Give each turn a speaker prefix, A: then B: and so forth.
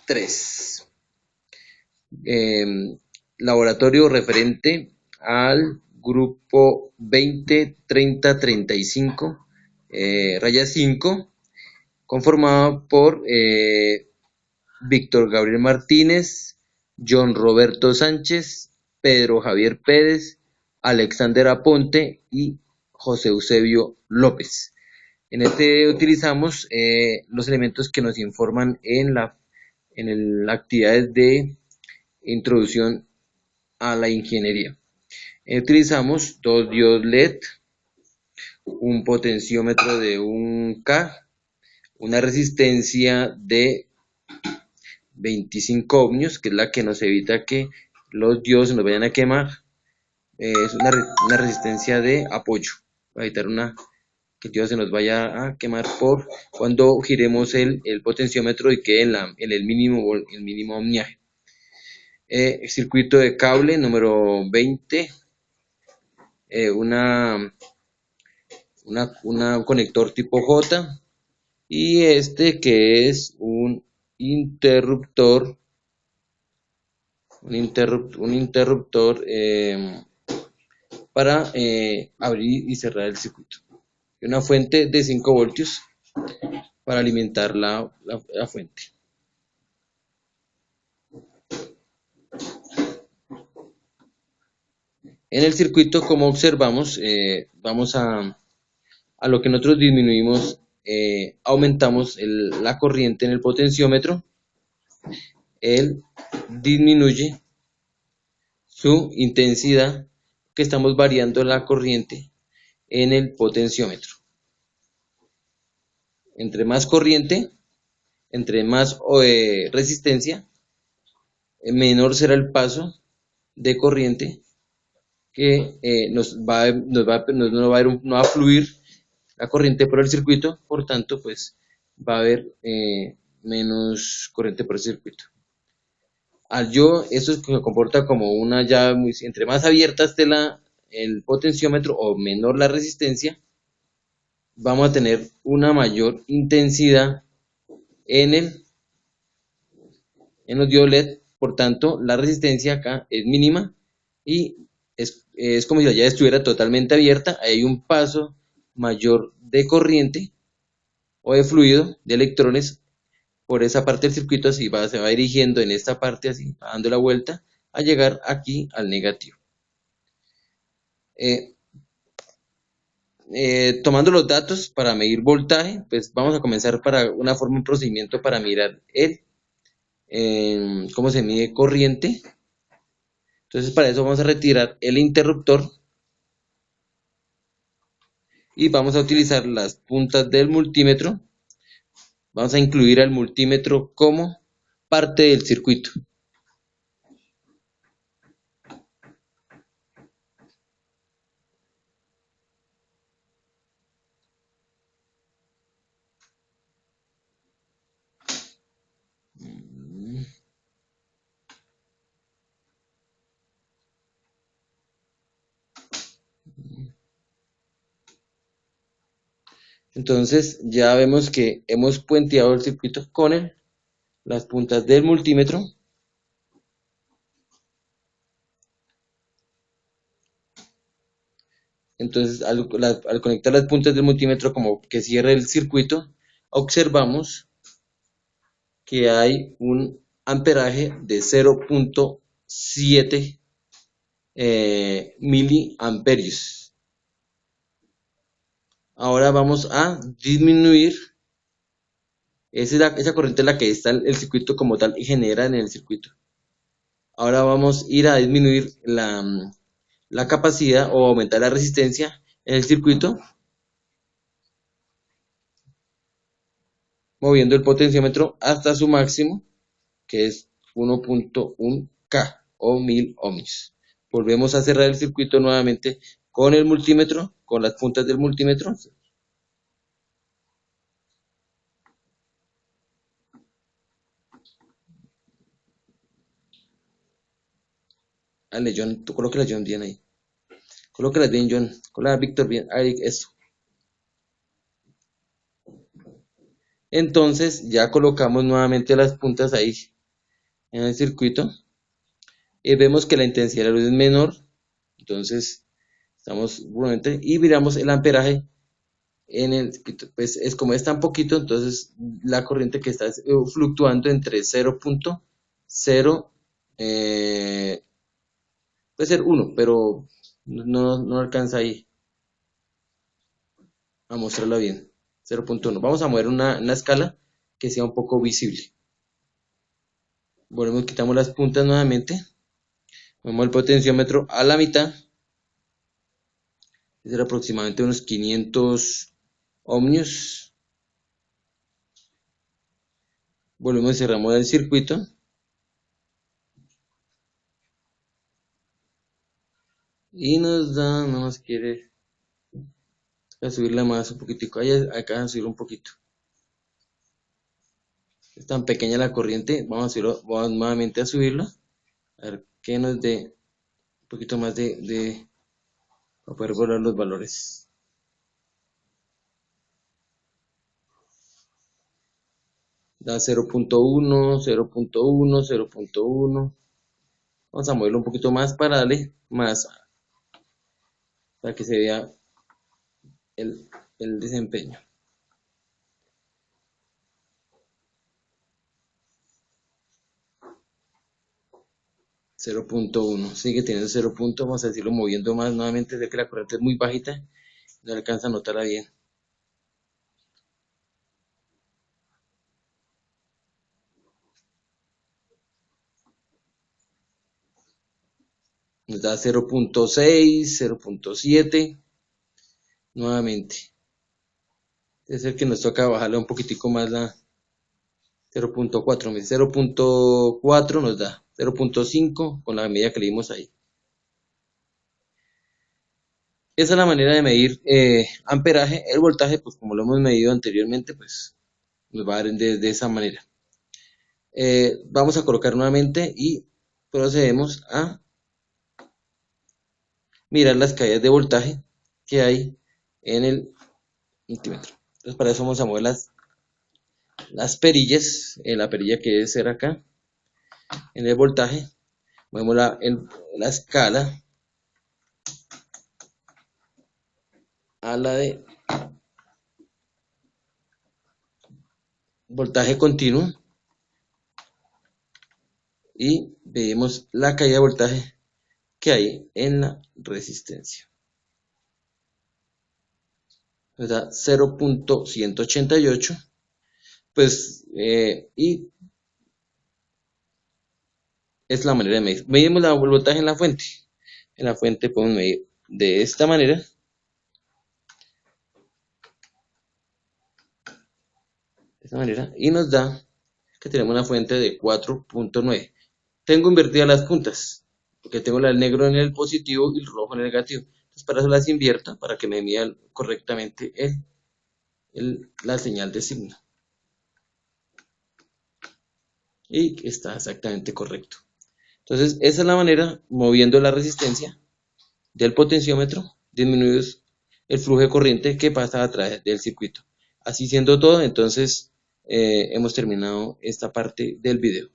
A: 3. Laboratorio referente al grupo 20, 30, 35, raya 5, conformado por Víctor Gabriel Martínez, John Roberto Sánchez, Pedro Javier Pérez, Alexander Aponte y José Eusebio López. En este utilizamos los elementos que nos informan en las actividades de introducción a la ingeniería. Utilizamos 2 diodos LED, un potenciómetro de 1K, una resistencia de 25 ohmios, que es la que nos evita que los diodos se nos vayan a quemar. Es una resistencia de apoyo, para evitar que el diodo se nos vaya a quemar por cuando giremos el potenciómetro y quede en el mínimo ohmiaje. Circuito de cable número 20, un conector tipo J, y este que es un interruptor para abrir y cerrar el circuito, y una fuente de 5 voltios para alimentar la fuente. En el circuito, como observamos, vamos a lo que nosotros disminuimos, aumentamos la corriente en el potenciómetro. Él disminuye su intensidad, que estamos variando la corriente en el potenciómetro. Entre más corriente, entre más resistencia, menor será el paso de corriente que no va a fluir la corriente por el circuito, por tanto pues va a haber menos corriente por el circuito. Eso se comporta como una llave entre más abierta esté el potenciómetro o menor la resistencia, vamos a tener una mayor intensidad en los diodos LED. Por tanto, la resistencia acá es mínima y es como si la llave estuviera totalmente abierta. Hay un paso mayor de corriente o de fluido de electrones por esa parte del circuito, así se va dirigiendo en esta parte, así, dando la vuelta a llegar aquí al negativo. Tomando los datos para medir voltaje, pues vamos a comenzar un procedimiento para mirar cómo se mide corriente. Entonces, para eso vamos a retirar el interruptor y vamos a utilizar las puntas del multímetro. Vamos a incluir al multímetro como parte del circuito. Entonces ya vemos que hemos puenteado el circuito con las puntas del multímetro. Entonces al conectar las puntas del multímetro como que cierre el circuito, observamos que hay un amperaje de 0.7 miliamperios. Ahora vamos a disminuir esa corriente en la que está el circuito como tal y genera en el circuito. Ahora vamos a ir a disminuir la capacidad o aumentar la resistencia en el circuito, moviendo el potenciómetro hasta su máximo, que es 1.1K o 1000 ohms. Volvemos a cerrar el circuito nuevamente con el multímetro, con las puntas del multímetro. Dale, John, tú colóquelas, John, bien ahí. Colóquelas bien, John. Colóquelas, Víctor, bien. Ahí, eso. Entonces, ya colocamos nuevamente las puntas ahí en el circuito. Vemos que la intensidad de la luz es menor, entonces estamos nuevamente y miramos el amperaje en el circuito. Pues es como es tan poquito, entonces la corriente que está fluctuando entre 0.0, puede ser 1, pero no alcanza ahí a mostrarla bien. 0.1. Vamos a mover una escala que sea un poco visible. Volvemos, quitamos las puntas nuevamente. Movemos el potenciómetro a la mitad. Es aproximadamente unos 500 ohmios. Volvemos y cerramos el circuito. Y nos da, no nos quiere subirla más un poquitico. Acá a subir un poquito. Es tan pequeña la corriente. Vamos nuevamente a subirla. A ver que nos dé un poquito más para poder borrar los valores. Da 0.1, 0.1, 0.1. Vamos a moverlo un poquito más para darle más, para que se vea el desempeño. 0.1, sigue teniendo 0. Vamos a decirlo moviendo más nuevamente, de que la corriente es muy bajita, no alcanza a notarla bien. Nos da 0.6, 0.7, nuevamente. Es el que nos toca bajarle un poquitico más la 0.4, 0.4 nos da 0.5 con la medida que le dimos ahí. Esa es la manera de medir amperaje. El voltaje, pues como lo hemos medido anteriormente, pues nos va a dar de esa manera. Vamos a colocar nuevamente y procedemos a mirar las caídas de voltaje que hay en el multímetro. Entonces para eso vamos a mover las perillas, la perilla que debe ser acá, en el voltaje, movemos la escala a la de voltaje continuo y vemos la caída de voltaje que hay en la resistencia. Nos da 0.188, pues, y es la manera de medir. Medimos el voltaje en la fuente. En la fuente podemos medir de esta manera. De esta manera. Y nos da que tenemos una fuente de 4.9. Tengo invertidas las puntas, porque tengo el negro en el positivo y el rojo en el negativo. Entonces para eso las invierto, para que me mida correctamente la señal de signo. Y está exactamente correcto. Entonces esa es la manera, moviendo la resistencia del potenciómetro, disminuyes el flujo de corriente que pasa a través del circuito. Así siendo todo, entonces hemos terminado esta parte del video.